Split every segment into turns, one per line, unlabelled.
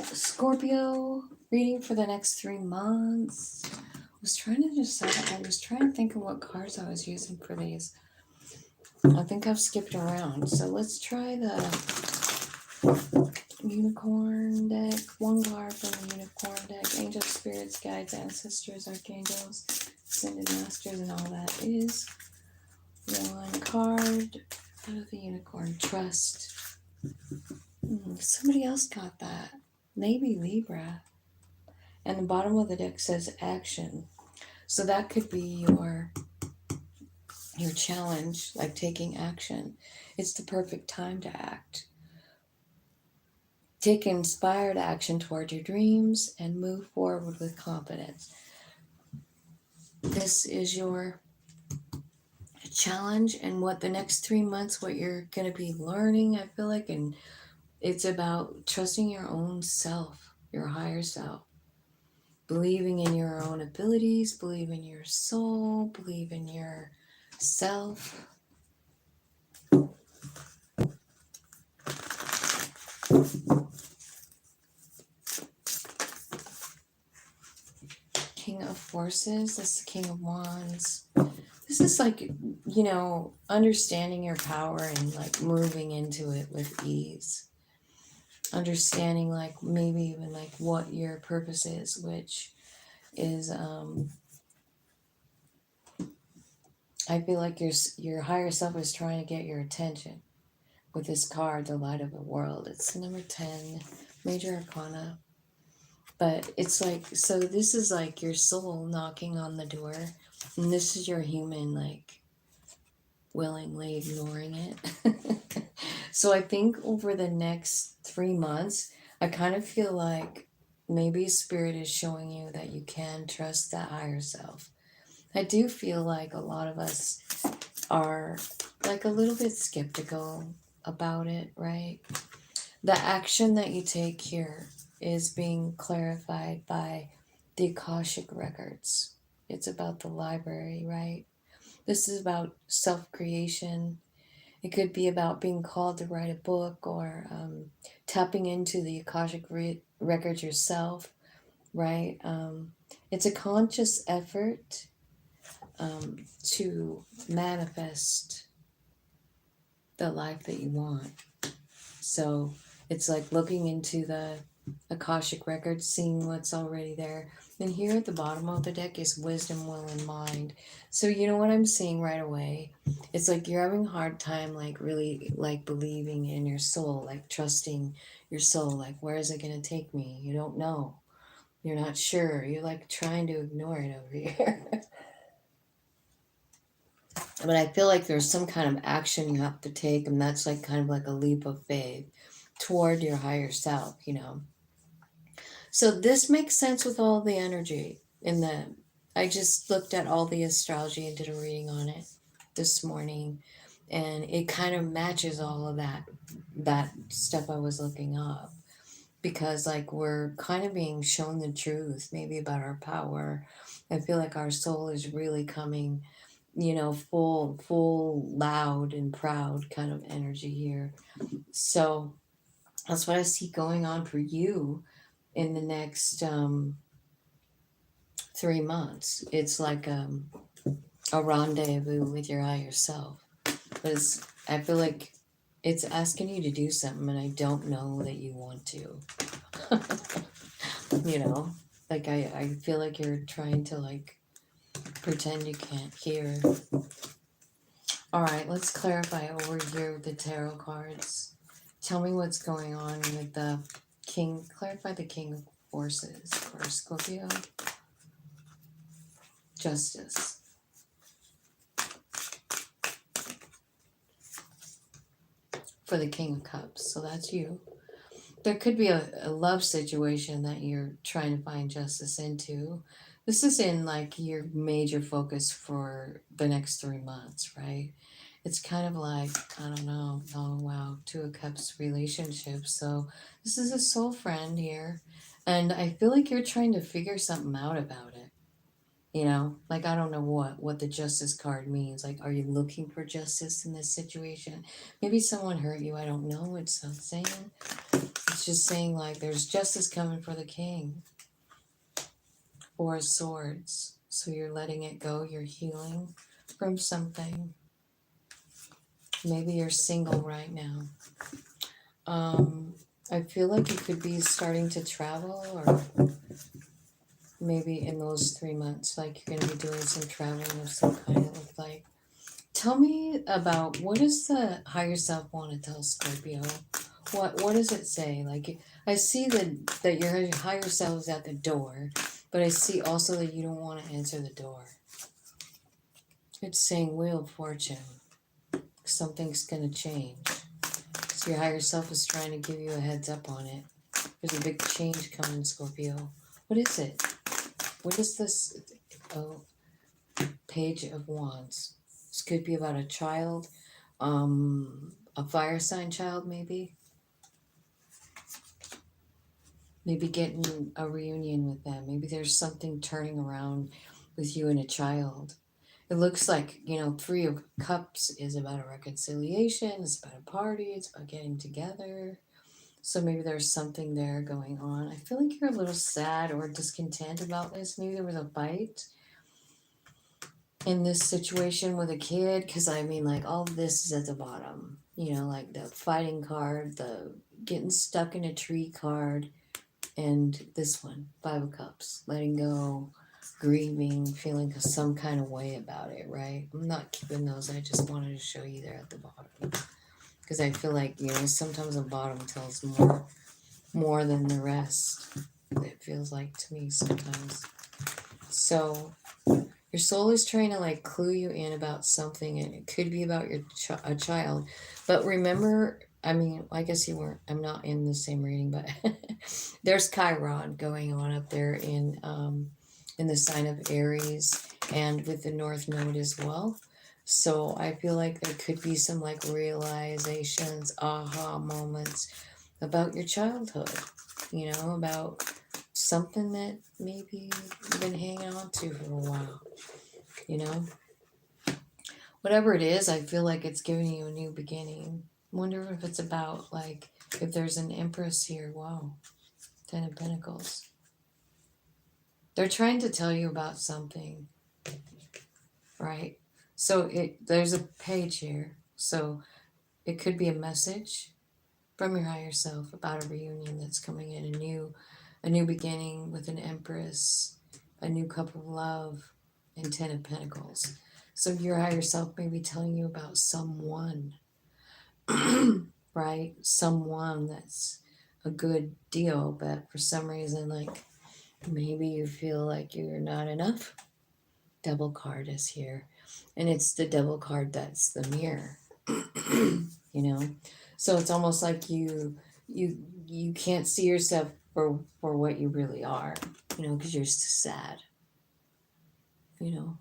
Scorpio reading for the next 3 months. I was trying to think of what cards I was using for these. I think I've skipped around. So let's try the unicorn deck. One card from the unicorn deck. Angels, spirits, guides, ancestors, archangels, ascended masters, and all that is. One card out of the unicorn. Trust. Somebody else got that. Maybe Libra. And the bottom of the deck says action. So that could be your challenge, like taking action. It's the perfect time to act. Take inspired action toward your dreams and move forward with confidence. This is your challenge, and what the next 3 months, what you're going to be learning, I feel like, and it's about trusting your own self, your higher self. Believing in your own abilities, believe in your soul, believe in yourself. King of Forces, that's the King of Wands. This is like, understanding your power and like moving into it with ease. Understanding like maybe even like what your purpose is, which is I feel like your higher self is trying to get your attention with this card, the Light of the World. It's number 10, Major Arcana. But it's like, so this is like your soul knocking on the door, and this is your human like willingly ignoring it. So I think over the next 3 months, I kind of feel like maybe Spirit is showing you that you can trust that higher self. I do feel like a lot of us are like a little bit skeptical about it, right? The action that you take here is being clarified by the Akashic records. It's about the library, right? This is about self creation. It could be about being called to write a book or tapping into the Akashic records yourself, right? It's a conscious effort to manifest the life that you want. So it's like looking into the Akashic records, seeing what's already there. And here at the bottom of the deck is wisdom, will, and mind. So you know what I'm seeing right away? It's like you're having a hard time like really like believing in your soul, like trusting your soul. Like, where is it going to take me? You don't know. You're not sure. You're like trying to ignore it over here. But I feel like there's some kind of action you have to take, and that's like kind of like a leap of faith toward your higher self, you know. So this makes sense with all the energy in the. I just looked at all the astrology and did a reading on it this morning, and it kind of matches all of that stuff I was looking up, because like we're kind of being shown the truth maybe about our power. I feel like our soul is really coming, full loud and proud kind of energy here. So that's what I see going on for you in the next 3 months. It's like a rendezvous with your higher self. Because I feel like it's asking you to do something, and I don't know that you want to. you know, like I feel like you're trying to like pretend you can't hear. All right, let's clarify over here with the tarot cards. Tell me what's going on with the king. Clarify the King of Forces for Scorpio. Justice. For the King of Cups. So that's you. There could be a love situation that you're trying to find justice into. This is in like your major focus for the next 3 months, right? It's kind of like, I don't know, oh wow, Two of Cups relationship. So this is a soul friend here. And I feel like you're trying to figure something out about it. You know, like I don't know what the justice card means. Like, are you looking for justice in this situation? Maybe someone hurt you. I don't know. It's not saying. It's just saying like there's justice coming for the king. Four of Swords. So you're letting it go. You're healing from something. Maybe you're single right now. I feel like you could be starting to travel, or maybe in those 3 months, like you're going to be doing some traveling of some kind. It looks like. Tell me about, what does the higher self want to tell Scorpio? What does it say? Like, I see that your higher self is at the door, but I see also that you don't want to answer the door. It's saying Wheel of Fortune. Something's going to change. So your higher self is trying to give you a heads up on it. There's a big change coming, Scorpio. What is it? What is this? Oh, Page of Wands. This could be about a child, a fire sign child, maybe. Maybe getting a reunion with them. Maybe there's something turning around with you and a child. It looks like, Three of Cups is about a reconciliation, it's about a party, it's about getting together. So maybe there's something there going on. I feel like you're a little sad or discontent about this. Maybe there was a fight in this situation with a kid, because I mean, like, all of this is at the bottom. Like the fighting card, the getting stuck in a tree card, and this one, Five of Cups, letting go, grieving, feeling some kind of way about it, right? I'm not keeping those. I just wanted to show you there at the bottom, because I feel like, sometimes the bottom tells more than the rest. It feels like to me sometimes. So your soul is trying to like clue you in about something, and it could be about a child. But remember, I mean, I guess you weren't. I'm not in the same reading, but there's Chiron going on up there in the sign of Aries, and with the North Node as well. So I feel like there could be some like realizations, aha moments about your childhood. About something that maybe you've been hanging on to for a while. You know, whatever it is, I feel like it's giving you a new beginning. Wonder if it's about, like, if there's an Empress here. Wow, 10 of Pentacles. They're trying to tell you about something, right? So there's a page here. So it could be a message from your higher self about a reunion that's coming in, a new beginning with an Empress, a new cup of love, and 10 of Pentacles. So your higher self may be telling you about someone, right? Someone that's a good deal, but for some reason, like, maybe you feel like you're not enough. Devil card is here, and it's the Devil card that's the mirror. So it's almost like you can't see yourself for what you really are, because you're sad.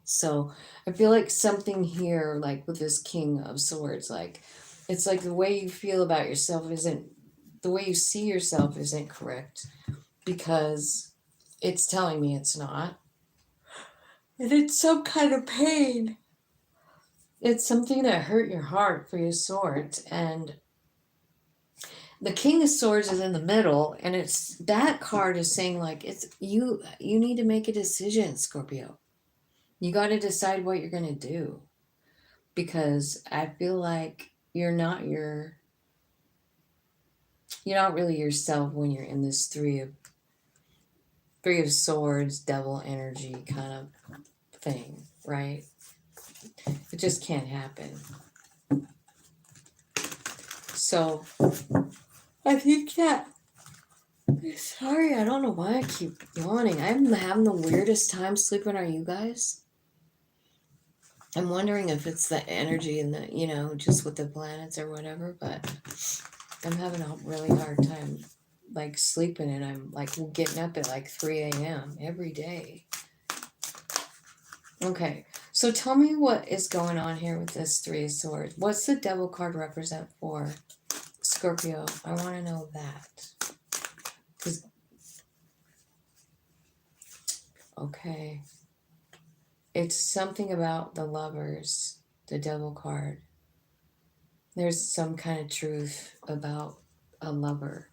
So I feel like something here, like with this King of Swords, like, it's like the way you feel about yourself isn't, the way you see yourself isn't correct, because it's telling me it's not. And it's some kind of pain. It's something that hurt your heart for your swords. And the King of Swords is in the middle, and it's that card is saying like, it's you need to make a decision, Scorpio. You got to decide what you're going to do, because I feel like you're not really yourself when you're in this three of swords, devil energy kind of thing, right? It just can't happen. So I think that, sorry, I don't know why I keep yawning. I'm having the weirdest time sleeping. Are you guys? I'm wondering if it's the energy and the, just with the planets or whatever, but I'm having a really hard time like sleeping, and I'm like getting up at like 3 a.m. every day. Okay, so tell me what is going on here with this Three of Swords. What's the Devil card represent for Scorpio? I want to know that. Okay. it's something about the lovers, the devil card. There's some kind of truth about a lover,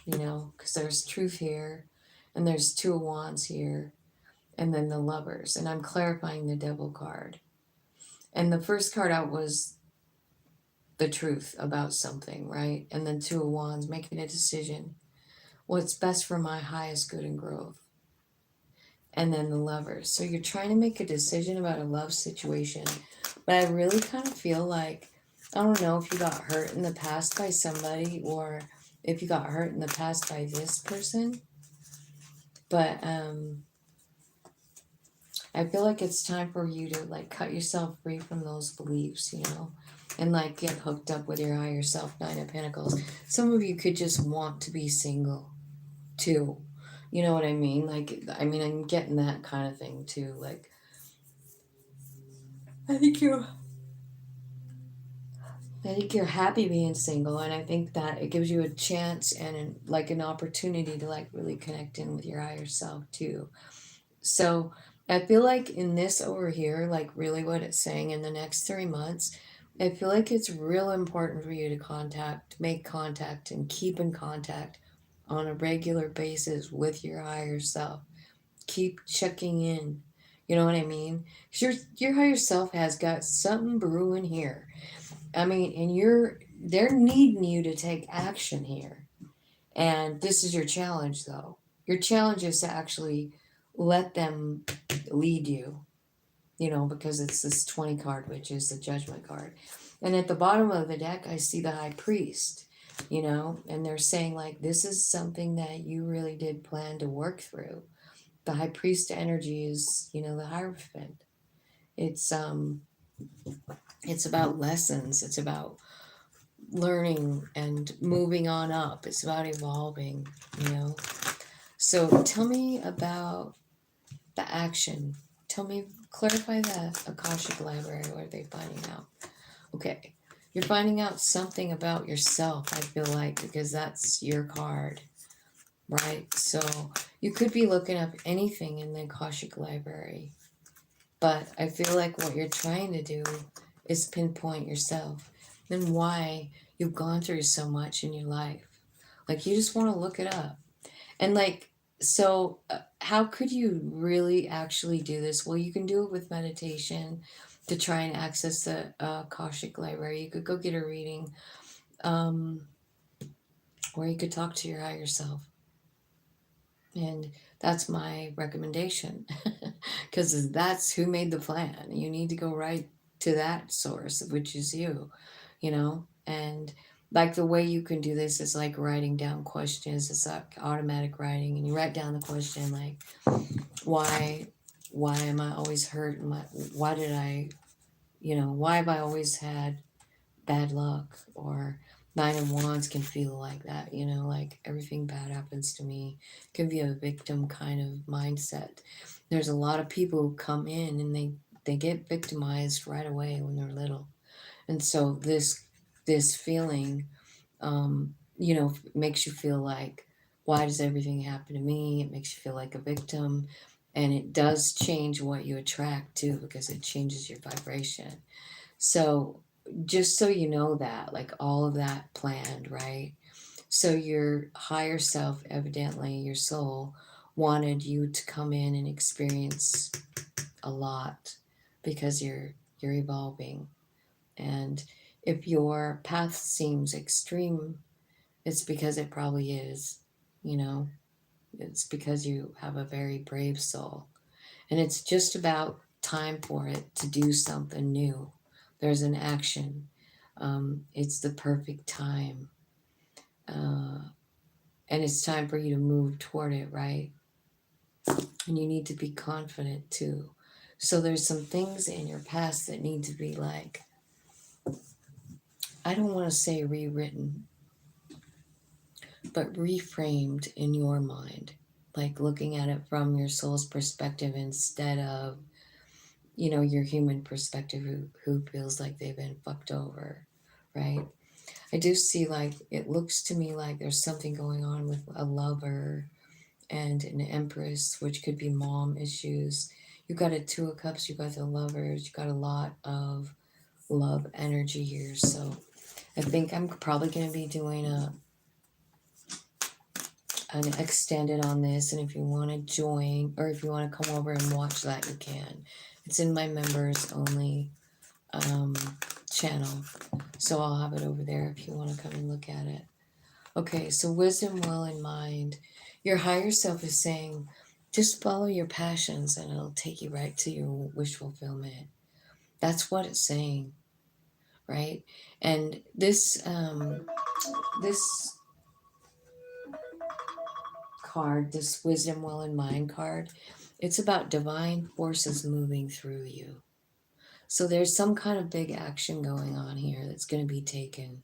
because there's truth here, and there's two of wands here, and then the lovers. And I'm clarifying the devil card. And the first card out was the truth about something, right? And then two of wands, making a decision. What's best for my highest good and growth. And then the lovers. So you're trying to make a decision about a love situation. But I really kind of feel like, I don't know if you got hurt in the past by somebody or if you got hurt in the past by this person. But I feel like it's time for you to like cut yourself free from those beliefs, and like get hooked up with your higher self. 9 of Pentacles. Some of you could just want to be single too. You know what I mean? Like, I'm getting that kind of thing too. Like, I think you're I think you're happy being single, and I think that it gives you a chance and like an opportunity to like really connect in with your higher self too. So I feel like in this over here, like really what it's saying in the next 3 months, I feel like it's real important for you to make contact, and keep in contact on a regular basis with your higher self. Keep checking in. You know what I mean? 'Cause your higher self has got something brewing here. And they're needing you to take action here. And this is your challenge, though. Your challenge is to actually let them lead you, because it's this 20 card, which is the judgment card. And at the bottom of the deck, I see the high priest, and they're saying, like, this is something that you really did plan to work through. The high priest energy is, the Hierophant. It's about lessons. It's about learning and moving on up. It's about evolving, So tell me about the action. Clarify the Akashic Library. What are they finding out? Okay. You're finding out something about yourself, I feel like, because that's your card, right? So you could be looking up anything in the Akashic Library, but I feel like what you're trying to do is pinpoint yourself and why you've gone through so much in your life. Like, you just want to look it up. And like, so how could you really actually do this? Well, you can do it with meditation to try and access the Akashic Library. You could go get a reading, um, or you could talk to your higher self. And that's my recommendation, because that's who made the plan. You need to go right to that source, which is you, and like the way you can do this is like writing down questions. It's like automatic writing, and you write down the question like, why am I always hurt? Why did why have I always had bad luck? Or 9 of Wands can feel like that, like everything bad happens to me. Can be a victim kind of mindset. There's a lot of people who come in and they get victimized right away when they're little. And so this feeling, makes you feel like, why does everything happen to me? It makes you feel like a victim. And it does change what you attract too, because it changes your vibration. So just so you know that, like all of that planned, right? So your higher self, evidently your soul, wanted you to come in and experience a lot because you're evolving. And if your path seems extreme, it's because it probably is, you know. It's because you have a very brave soul. And it's just about time for it to do something new. There's an action. It's the perfect time. And it's time for you to move toward it, right? And you need to be confident too. So there's some things in your past that need to be like, I don't want to say rewritten, but reframed in your mind. Like looking at it from your soul's perspective instead of, your human perspective who feels like they've been fucked over, right? I do see, like, it looks to me like there's something going on with a lover and an empress, which could be mom issues. You got a Two of Cups, you got the Lovers, you got a lot of love energy here. So I think I'm probably going to be doing an extended on this, and if you want to join or if you want to come over and watch that, you can. It's in my members only um, channel, so I'll have it over there if you want to come and look at it. Okay, so wisdom, will, and mind. Your higher self is saying, just follow your passions and it'll take you right to your wish fulfillment. That's what it's saying, right? And this card, this wisdom, will, and mind card, it's about divine forces moving through you. So there's some kind of big action going on here that's going to be taken.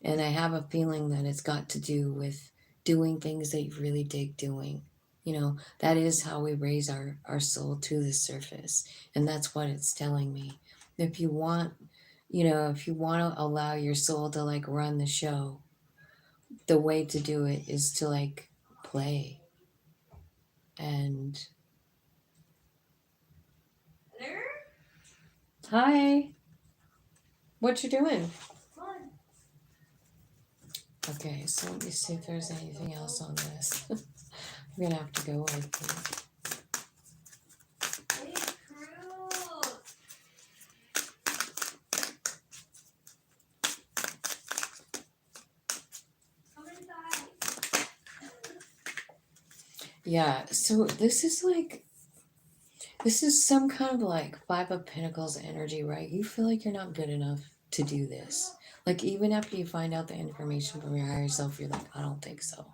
And I have a feeling that it's got to do with doing things that you really dig doing. You know, that is how we raise our soul to the surface. And that's what it's telling me. If you want, if you want to allow your soul to like run the show, the way to do it is to like play. And hi, what you doing? Okay, so let me see if there's anything else on this. I'm gonna have to go, I think. Yeah, so this is some kind of like Five of Pentacles energy, right? You feel like you're not good enough to do this. Like, even after you find out the information from your higher self, you're like, I don't think so.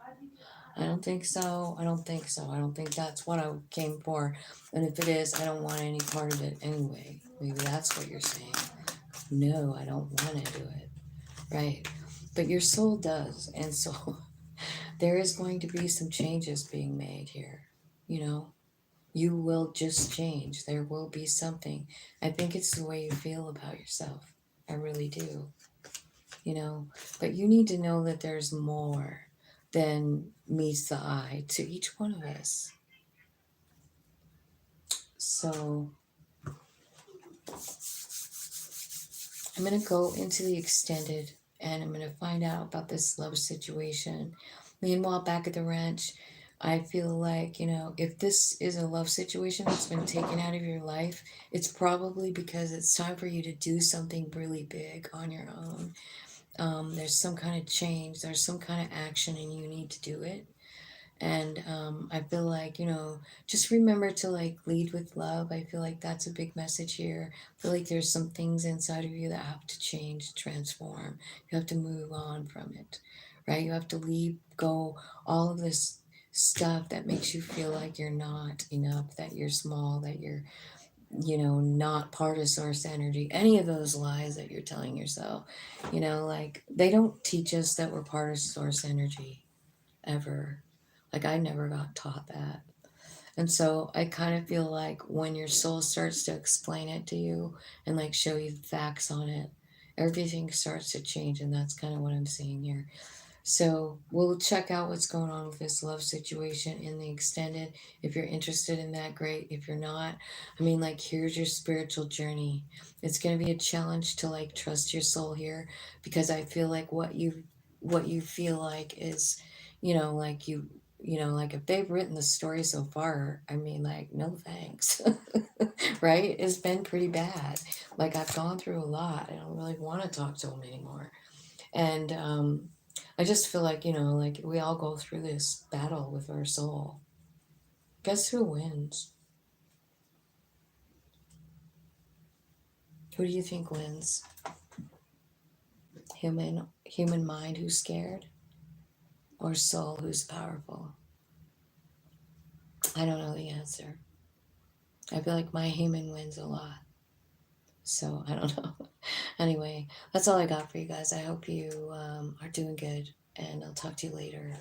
I don't think so. I don't think so. I don't think that's what I came for. And if it is, I don't want any part of it anyway. Maybe that's what you're saying. No, I don't want to do it. Right. But your soul does. And so there is going to be some changes being made here. You know, you will just change. There will be something. I think it's the way you feel about yourself. I really do. You know, but you need to know that there's more than meets the eye to each one of us. So I'm going to go into the extended and I'm going to find out about this love situation. Meanwhile, back at the ranch, I feel like, if this is a love situation that's been taken out of your life, it's probably because it's time for you to do something really big on your own. There's some kind of change, there's some kind of action, and you need to do it. And I feel like, just remember to like lead with love. I feel like that's a big message here. I feel like there's some things inside of you that have to change, transform. You have to move on from it, right? You have to leave go all of this stuff that makes you feel like you're not enough, that you're small, that you're, not part of source energy. Any of those lies that you're telling yourself, like they don't teach us that we're part of source energy ever. Like, I never got taught that. And so I kind of feel like when your soul starts to explain it to you and like show you the facts on it, everything starts to change. And that's kind of what I'm seeing here. So we'll check out what's going on with this love situation in the extended. If you're interested in that, great. If you're not, I mean, like, here's your spiritual journey. It's going to be a challenge to like trust your soul here, because I feel like what you feel like is, like like if they've written the story so far, I mean, like, no thanks. Right? It's been pretty bad. Like, I've gone through a lot. I don't really want to talk to them anymore. And I just feel like, like we all go through this battle with our soul. Guess who wins? Who do you think wins? Human mind who's scared, or soul who's powerful? I don't know the answer. I feel like my human wins a lot. So I don't know. Anyway, that's all I got for you guys. I hope you are doing good, and I'll talk to you later.